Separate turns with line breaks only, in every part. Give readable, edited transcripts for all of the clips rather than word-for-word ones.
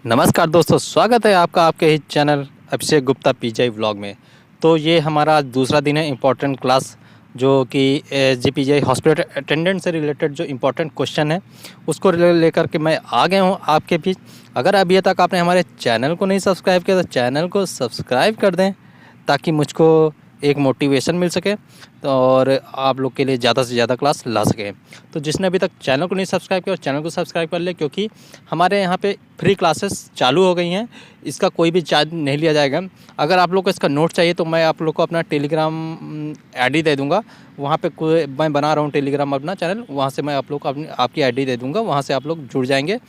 नमस्कार दोस्तों, स्वागत है आपका आपके ही channel Abhishek Gupta PGI vlog में। तो ये हमारा दूसरा दिन है इम्पोर्टेंट क्लास, जो कि जीपीजीआई हॉस्पिटल अटेंडेंट से रिलेटेड जो इम्पोर्टेंट क्वेश्चन है उसको लेकर के मैं आ गया हूँ आपके बीच। अगर अभी तक आपने हमारे चैनल को नहीं सब्सक्राइब किया तो चैनल को सब्सक्राइब कर दें, ताकि मुझको एक मोटिवेशन मिल सके तो और आप लोग के लिए ज़्यादा से ज़्यादा क्लास ला सकें। तो जिसने अभी तक चैनल को नहीं सब्सक्राइब किया, चैनल को सब्सक्राइब कर ले, क्योंकि हमारे यहाँ पे फ्री क्लासेस चालू हो गई हैं। इसका कोई भी चार्ज नहीं लिया जाएगा। अगर आप लोग को इसका नोट चाहिए तो मैं आप लोग को अपना टेलीग्राम आईडी दे दूँगा। वहाँ पे मैं बना रहा हूँ टेलीग्राम अपना चैनल, वहाँ से मैं आप लोग को आपकी आईडी दे दूँगा। वहाँ से आप लोग जुड़ जाएंगे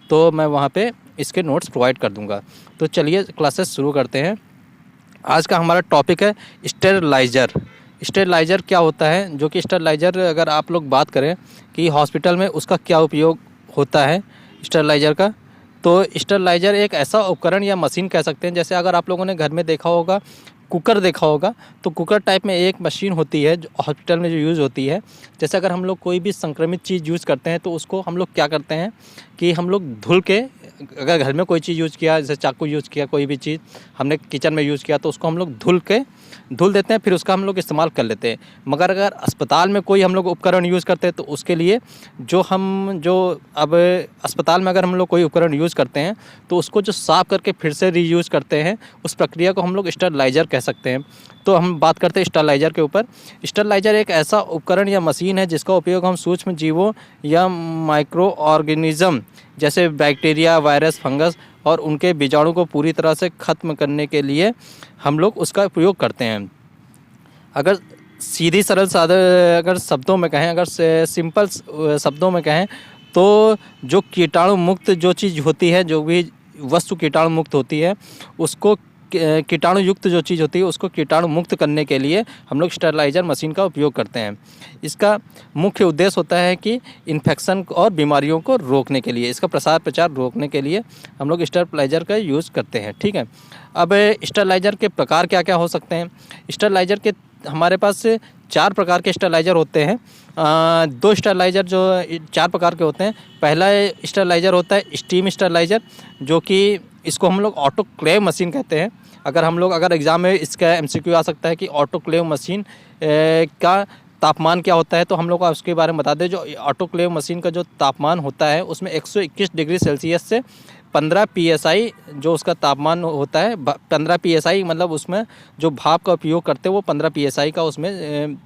तो मैं वहाँ पर इसके नोट्स प्रोवाइड कर दूँगा। तो चलिए क्लासेस शुरू करते हैं। आज का हमारा टॉपिक है स्टेरलाइज़र। स्टेरलाइज़र क्या होता है, जो कि स्टेरलाइज़र अगर आप लोग बात करें कि हॉस्पिटल में उसका क्या उपयोग होता है स्टेरलाइज़र का, तो स्टेरलाइज़र एक ऐसा उपकरण या मशीन कह सकते हैं। जैसे अगर आप लोगों ने घर में देखा होगा, कुकर देखा होगा, तो कुकर टाइप में एक मशीन होती है जो हॉस्पिटल में जो यूज़ होती है। जैसे अगर हम लोग कोई भी संक्रमित चीज़ यूज़ करते हैं तो उसको हम लोग क्या करते हैं कि हम लोग धुल के, अगर घर में कोई चीज़ यूज़ किया, जैसे चाकू यूज़ किया, कोई भी चीज़ हमने किचन में यूज़ किया, तो उसको हम लोग धुल देते हैं, फिर उसका हम लोग इस्तेमाल कर लेते हैं। मगर अगर अस्पताल में कोई हम लोग उपकरण यूज़ करते हैं तो उसके लिए अब अस्पताल में अगर हम लोग कोई उपकरण यूज़ करते हैं तो उसको जो साफ़ करके फिर से रीयूज़ करते हैं, उस प्रक्रिया को हम लोग स्टेरलाइज़र कह सकते हैं। तो हम बात करते हैं स्टेरलाइज़र के ऊपर। स्टेरलाइज़र एक ऐसा उपकरण या मशीन है जिसका उपयोग हम सूक्ष्म जीवों या माइक्रो ऑर्गेनिज़म जैसे बैक्टीरिया, वायरस, फंगस और उनके बीजाणु को पूरी तरह से ख़त्म करने के लिए हम लोग उसका उपयोग करते हैं। अगर सीधी सरल सादे अगर शब्दों में कहें, अगर सिंपल शब्दों में कहें, तो जो कीटाणु मुक्त जो चीज़ होती है, जो भी वस्तु कीटाणु मुक्त होती है, उसको कीटाणु युक्त जो चीज़ होती है उसको कीटाणु मुक्त करने के लिए हम लोग स्टेरलाइज़र मशीन का उपयोग करते हैं। इसका मुख्य उद्देश्य होता है कि इन्फेक्शन और बीमारियों को रोकने के लिए, इसका प्रसार प्रचार रोकने के लिए हम लोग स्टेरलाइज़र का यूज़ करते हैं। ठीक है। अब स्टेरलाइज़र के प्रकार क्या क्या हो सकते हैं। स्टेरलाइज़र के हमारे पास 4 प्रकार के स्टेरलाइज़र होते हैं। 2 स्टेरलाइज़र जो 4 प्रकार के होते हैं। पहला स्टेरलाइज़र होता है स्टीम स्टेरलाइज़र, जो कि इसको हम लोग ऑटोक्लेव मशीन कहते हैं। अगर एग्ज़ाम में इसका एमसीक्यू आ सकता है कि ऑटोक्लेव मशीन का तापमान क्या होता है, तो हम लोग को उसके बारे में बता दें। जो ऑटोक्लेव मशीन का जो तापमान होता है उसमें 121 डिग्री सेल्सियस से 15 पीएसआई जो उसका तापमान होता है। 15 पीएसआई मतलब उसमें जो भाप का उपयोग करते हैं वो 15 पीएसआई का उसमें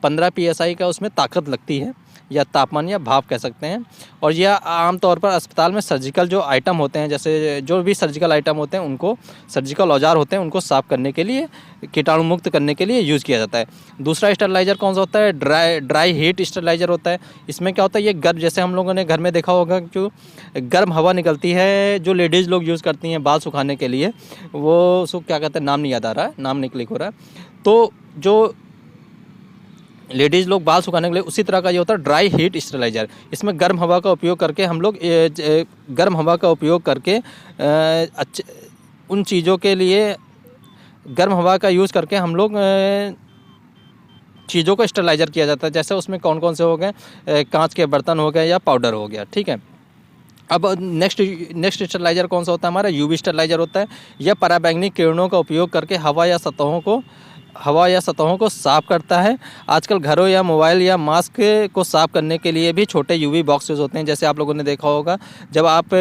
15 पीएसआई का उसमें ताकत लगती है, या तापमान या भाप कह सकते हैं। और यह आमतौर पर अस्पताल में सर्जिकल जो आइटम होते हैं, जैसे जो भी सर्जिकल आइटम होते हैं उनको, सर्जिकल औजार होते हैं उनको साफ़ करने के लिए, कीटाणु मुक्त करने के लिए यूज़ किया जाता है। दूसरा स्टेरलाइज़र कौन सा होता है, ड्राई हीट स्टेरलाइज़र होता है। इसमें क्या होता है, ये गर्म, जैसे हम लोगों ने घर में देखा होगा जो गर्म हवा निकलती है, जो लेडीज़ लोग यूज़ करती हैं बाल सुखाने के लिए, वो उसको क्या कहते हैं, नाम नहीं याद आ रहा है, नाम नहीं क्लिक हो रहा है। तो जो लेडीज़ लोग बाल सुखाने के लिए, उसी तरह का ये होता है ड्राई हीट स्टेरलाइज़र। इसमें गर्म हवा का उपयोग करके हम लोग गर्म हवा का उपयोग करके उन चीज़ों के लिए गर्म हवा का यूज़ करके हम लोग चीज़ों को स्टेरलाइज़र किया जाता है। जैसे उसमें कौन कौन से हो गए, कांच के बर्तन हो गए या पाउडर हो गया। ठीक है। अब नेक्स्ट स्टेरलाइज़र कौन सा होता है हमारा, यूवी स्टेरलाइज़र होता है। यह पराबैंगनी किरणों का उपयोग करके हवा या सतहों को साफ़ करता है। आजकल घरों या मोबाइल या मास्क को साफ़ करने के लिए भी छोटे यूवी बॉक्सेस होते हैं। जैसे आप लोगों ने देखा होगा, जब आप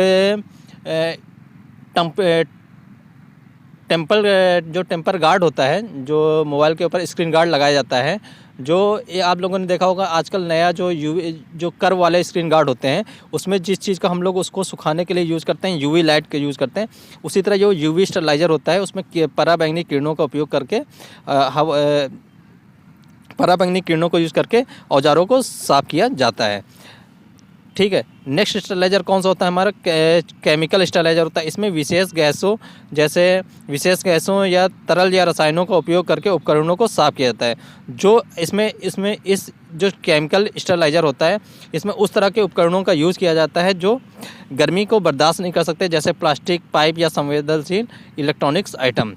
टेम्पर गार्ड होता है, जो मोबाइल के ऊपर स्क्रीन गार्ड लगाया जाता है, जो ये आप लोगों ने देखा होगा आजकल नया जो कर्व वाले स्क्रीन गार्ड होते हैं, उसमें जिस चीज़ का हम लोग उसको सुखाने के लिए यूज़ करते हैं, यूवी लाइट का यूज़ करते हैं। उसी तरह जो यूवी स्टेरलाइज़र होता है उसमें पराबैंगनी किरणों का उपयोग करके पराबैंगनी किरणों को यूज़ करके औजारों को साफ़ किया जाता है। ठीक है। नेक्स्ट स्टेरलाइज़र कौन सा होता है हमारा, केमिकल स्टेरलाइज़र होता है। इसमें विशेष गैसों या तरल या रसायनों का उपयोग करके उपकरणों को साफ़ किया जाता है। जो इसमें इस जो केमिकल स्टेरलाइज़र होता है, इसमें उस तरह के उपकरणों का यूज़ किया जाता है जो गर्मी को बर्दाश्त नहीं कर सकते, जैसे प्लास्टिक पाइप या संवेदनशील इलेक्ट्रॉनिक्स आइटम।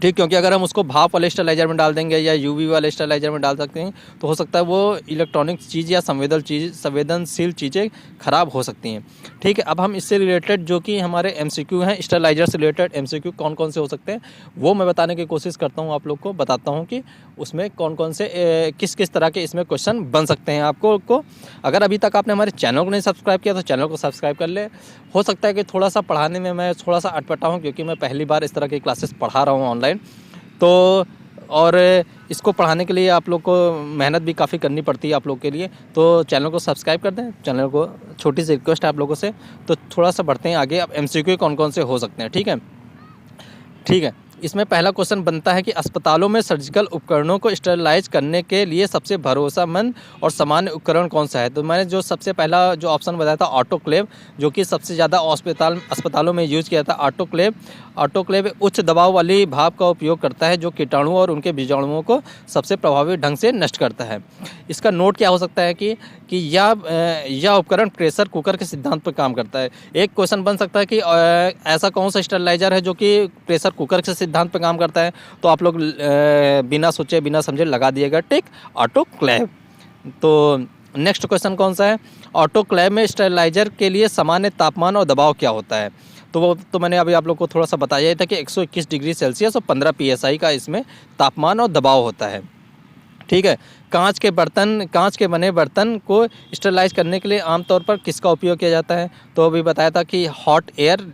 ठीक, क्योंकि अगर हम उसको भाप वाले स्टरलाइजर में डाल देंगे या यूवी वाले स्टरलाइजर में डाल सकते हैं तो हो सकता है वो इलेक्ट्रॉनिक चीज़ या संवेदनशील चीज़ें ख़राब हो सकती हैं। ठीक है, अब हम इससे रिलेटेड जो कि हमारे एमसीक्यू हैं, स्टरलाइजर से रिलेटेड एमसीक्यू कौन कौन से हो सकते हैं वो मैं बताने की कोशिश करता हूँ, आप लोग को बताता हूँ कि उसमें कौन कौन से किस किस तरह के इसमें क्वेश्चन बन सकते हैं। आपको अगर अभी तक आपने हमारे चैनल को नहीं सब्सक्राइब किया तो चैनल को सब्सक्राइब कर ले। हो सकता है कि थोड़ा सा पढ़ाने में मैं थोड़ा सा अटपटा हूँ, क्योंकि मैं पहली बार इस तरह की क्लासेस पढ़ा रहा हूँ ऑनलाइन, तो और इसको पढ़ाने के लिए आप लोग को मेहनत भी काफ़ी करनी पड़ती है आप लोग के लिए। तो चैनल को सब्सक्राइब कर दें, चैनल को छोटी सी रिक्वेस्ट है आप लोगों से। तो थोड़ा सा बढ़ते हैं आगे। अब एमसीक्यू कौन कौन से हो सकते हैं, ठीक है। इसमें पहला क्वेश्चन बनता है कि अस्पतालों में सर्जिकल उपकरणों को स्टरलाइज करने के लिए सबसे भरोसेमंद और सामान्य उपकरण कौन सा है। तो मैंने जो सबसे पहला जो ऑप्शन बताया था ऑटोक्लेव, जो कि सबसे ज़्यादा अस्पतालों में यूज़ किया था। ऑटोक्लेव उच्च दबाव वाली भाप का उपयोग करता है जो कीटाणु और उनके बीजाणुओं को सबसे प्रभावी ढंग से नष्ट करता है। इसका नोट क्या हो सकता है कि यह उपकरण प्रेशर कुकर के सिद्धांत पर काम करता है। एक क्वेश्चन बन सकता है कि ऐसा कौन सा स्टरलाइजर है जो कि प्रेशर कुकर के सिद्धांत पर काम करता है, तो आप लोग बिना सोचे बिना समझे लगा दिएगा टिक ऑटोक्लेव। तो नेक्स्ट क्वेश्चन कौन सा है, ऑटोक्लेव में स्टरलाइजर के लिए सामान्य तापमान और दबाव क्या होता है। तो मैंने अभी आप लोग को थोड़ा सा बताया था कि 121 डिग्री सेल्सियस और 15 PSI का इसमें तापमान और दबाव होता है। ठीक है, कांच के बने बर्तन को स्टरलाइज करने के लिए आमतौर पर किसका उपयोग किया जाता है। तो अभी बताया था कि हॉट एयर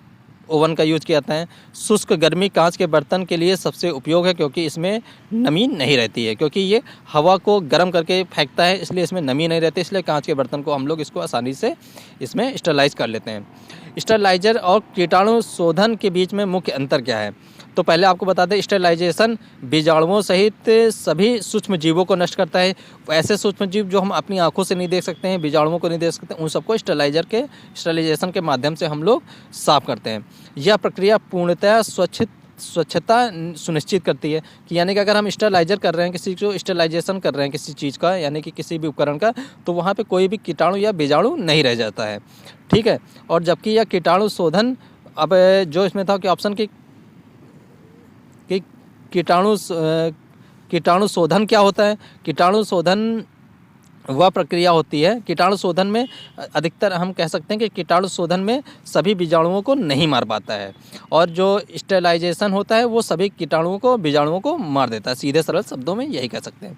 ओवन का यूज़ किया जाता है। शुष्क गर्मी कांच के बर्तन के लिए सबसे उपयोग है, क्योंकि इसमें नमी नहीं रहती है, क्योंकि ये हवा को गर्म करके फेंकता है, इसलिए इसमें नमी नहीं रहती, इसलिए कांच के बर्तन को हम लोग इसको आसानी से इसमें स्टरलाइज कर लेते हैं। स्टरलाइजर और कीटाणु शोधन के बीच में मुख्य अंतर क्या है। तो पहले आपको बता दें, स्टरलाइजेशन बीजाणुओं सहित सभी सूक्ष्म जीवों को नष्ट करता है। ऐसे सूक्ष्म जीव जो हम अपनी आंखों से नहीं देख सकते हैं, बीजाणुओं को नहीं देख सकते, उन सबको स्टरलाइजेशन के माध्यम से हम लोग साफ करते हैं। यह प्रक्रिया पूर्णतः स्वच्छता सुनिश्चित करती है कि यानी कि अगर हम स्टरलाइजर कर रहे हैं, किसी को स्टरलाइजेशन कर रहे हैं किसी चीज़ का, यानी कि किसी भी उपकरण का, तो वहाँ पे कोई भी कीटाणु या बीजाणु नहीं रह जाता है। ठीक है, और जबकि यह कीटाणु शोधन, अब जो इसमें था कि ऑप्शन की कीटाणु शोधन क्या होता है। कीटाणु शोधन वह प्रक्रिया होती है, कीटाणु शोधन में अधिकतर हम कह सकते हैं कि कीटाणु शोधन में सभी बीजाणुओं को नहीं मार पाता है, और जो स्टरलाइजेशन होता है वो सभी बीजाणुओं को मार देता है। सीधे सरल शब्दों में यही कह सकते हैं।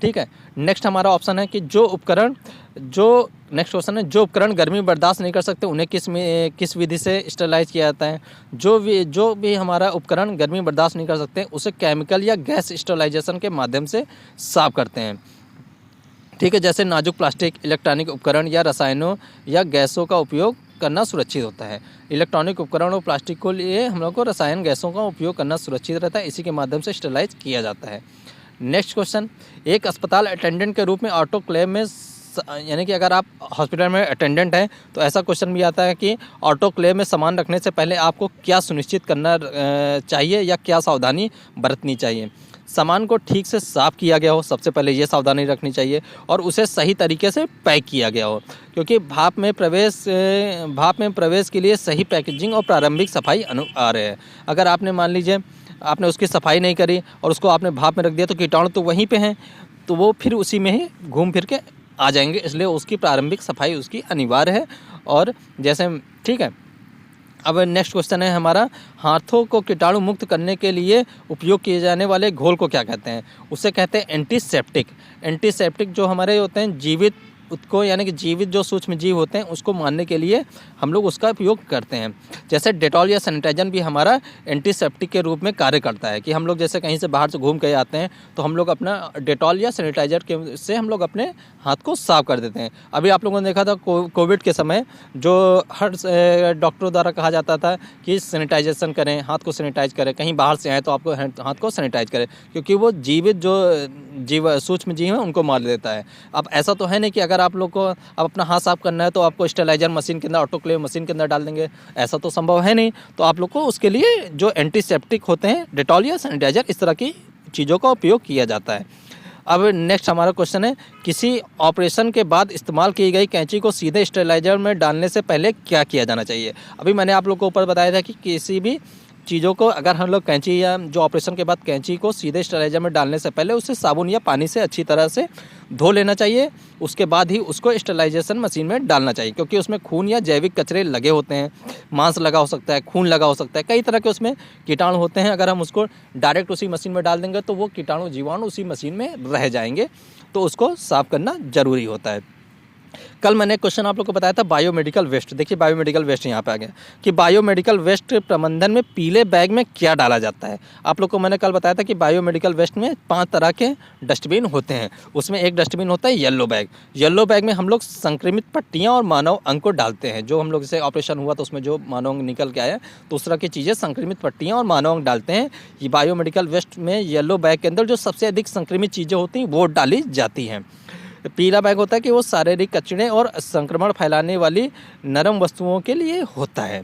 ठीक है, नेक्स्ट हमारा ऑप्शन है कि नेक्स्ट क्वेश्चन है, जो उपकरण गर्मी बर्दाश्त नहीं कर सकते उन्हें किस विधि से स्टरलाइज किया जाता है। जो भी हमारा उपकरण गर्मी बर्दाश्त नहीं कर सकते उसे केमिकल या गैस स्टरलाइजेशन के माध्यम से साफ करते हैं। ठीक है, जैसे नाजुक प्लास्टिक, इलेक्ट्रॉनिक उपकरण या रसायनों या गैसों का उपयोग करना सुरक्षित होता है। इलेक्ट्रॉनिक उपकरण और प्लास्टिक को लिए हम लोग को रसायन गैसों का उपयोग करना सुरक्षित रहता है, इसी के माध्यम से स्टरलाइज किया जाता है। नेक्स्ट क्वेश्चन, एक अस्पताल अटेंडेंट के रूप में ऑटोक्लेव में, यानी कि अगर आप हॉस्पिटल में अटेंडेंट हैं तो ऐसा क्वेश्चन भी आता है कि ऑटोक्लेव में सामान रखने से पहले आपको क्या सुनिश्चित करना चाहिए या क्या सावधानी बरतनी चाहिए। सामान को ठीक से साफ़ किया गया हो, सबसे पहले ये सावधानी रखनी चाहिए, और उसे सही तरीके से पैक किया गया हो, क्योंकि भाप में प्रवेश के लिए सही पैकेजिंग और प्रारंभिक सफाई अनिवार्य है। अगर आपने मान लीजिए आपने उसकी सफाई नहीं करी और उसको आपने भाप में रख दिया तो कीटाणु तो वहीं पे हैं, तो वो फिर उसी में ही घूम फिर के आ जाएंगे, इसलिए उसकी प्रारंभिक सफाई उसकी अनिवार्य है। और जैसे ठीक है, अब नेक्स्ट क्वेश्चन है हमारा, हाथों को कीटाणु मुक्त करने के लिए उपयोग किए जाने वाले घोल को क्या कहते हैं। उसे कहते हैं एंटीसेप्टिक जो हमारे होते हैं जीवित उसको, यानी कि जीवित जो सूक्ष्म जीव होते हैं उसको मारने के लिए हम लोग उसका उपयोग करते हैं। जैसे डेटॉल या सैनिटाइजर भी हमारा एंटीसेप्टिक के रूप में कार्य करता है, कि हम लोग जैसे कहीं से बाहर से घूम के आते हैं तो हम लोग अपना डेटॉल या सैनिटाइजर के से हम लोग अपने हाथ को साफ कर देते हैं। अभी आप लोगों ने देखा था कोविड के समय जो हर डॉक्टरों द्वारा कहा जाता था कि सैनिटाइजेशन करें, हाथ को सैनिटाइज करें, कहीं बाहर से आए तो आपको हाथ को सैनिटाइज करें, क्योंकि वो जीवित जो सूक्ष्म जीव हैं उनको मार देता है। अब ऐसा तो है नहीं कि अगर आप लोग को अब अपना हाथ साफ करना है तो आपको स्टरलाइजर मशीन के अंदर, ऑटोक्लेव मशीन के अंदर डाल देंगे, ऐसा तो संभव है नहीं। तो आप लोग को उसके लिए जो एंटीसेप्टिक होते हैं, डेटॉल या सैनिटाइजर, इस तरह की चीज़ों का उपयोग किया जाता है। अब नेक्स्ट हमारा क्वेश्चन है, किसी ऑपरेशन के बाद इस्तेमाल की गई कैंची को सीधे स्टरलाइजर में डालने से पहले क्या किया जाना चाहिए। अभी मैंने आप लोग को ऊपर बताया था कि किसी भी चीज़ों को अगर हम लोग कैंची या जो ऑपरेशन के बाद कैंची को सीधे स्टेरिलाइजर में डालने से पहले उसे साबुन या पानी से अच्छी तरह से धो लेना चाहिए। उसके बाद ही उसको स्टेरिलाइजेशन मशीन में डालना चाहिए, क्योंकि उसमें खून या जैविक कचरे लगे होते हैं, मांस लगा हो सकता है, खून लगा हो सकता है, कई तरह के उसमें कीटाणु होते हैं। अगर हम उसको डायरेक्ट उसी मशीन में डाल देंगे तो वो कीटाणु जीवाणु उसी मशीन में रह जाएंगे, तो उसको साफ़ करना ज़रूरी होता है। कल मैंने क्वेश्चन आप लोग को बताया था बायोमेडिकल वेस्ट। देखिए बायोमेडिकल वेस्ट यहाँ पे आ गया कि बायोमेडिकल वेस्ट प्रबंधन में पीले बैग में क्या डाला जाता है। आप लोग को मैंने कल बताया था कि बायोमेडिकल वेस्ट में 5 तरह के डस्टबिन होते हैं। उसमें एक डस्टबिन होता है येलो बैग। येलो बैग में हम लोग संक्रमित पट्टियाँ और मानव अंग को डालते हैं। जो हम लोग जैसे ऑपरेशन हुआ तो उसमें जो मानव अंग निकल के आया तो उस तरह की चीज़ें संक्रमित पट्टियाँ और मानव अंग डालते हैं। ये बायोमेडिकल वेस्ट में येलो बैग के अंदर जो सबसे अधिक संक्रमित चीज़ें होती हैं वो डाली जाती हैं। पीला बैग होता है कि वो शारीरिक कचरे और संक्रमण फैलाने वाली नरम वस्तुओं के लिए होता है।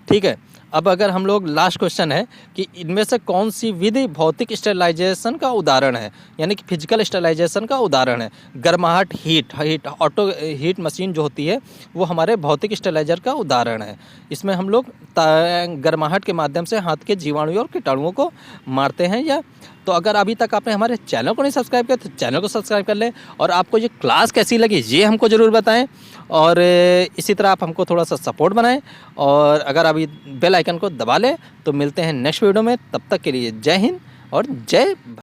ठीक है, अब अगर हम लोग लास्ट क्वेश्चन है कि इनमें से कौन सी विधि भौतिक स्टेरिलाइजेशन का उदाहरण है, यानी कि फिजिकल स्टेरिलाइजेशन का उदाहरण है। गर्माहट हीट ऑटो हीट मशीन जो होती है वो हमारे भौतिक स्टेरिलाइजर का उदाहरण है। इसमें हम लोग गर्माहट के माध्यम से हाथ के जीवाणुओं और कीटाणुओं को मारते हैं। या तो अगर अभी तक आपने हमारे चैनल को नहीं सब्सक्राइब किया तो चैनल को सब्सक्राइब कर लें, और आपको ये क्लास कैसी लगी ये हमको ज़रूर बताएं, और इसी तरह आप हमको थोड़ा सा सपोर्ट बनाएं, और अगर अभी बेल आइकन को दबा लें तो मिलते हैं नेक्स्ट वीडियो में। तब तक के लिए जय हिंद और जय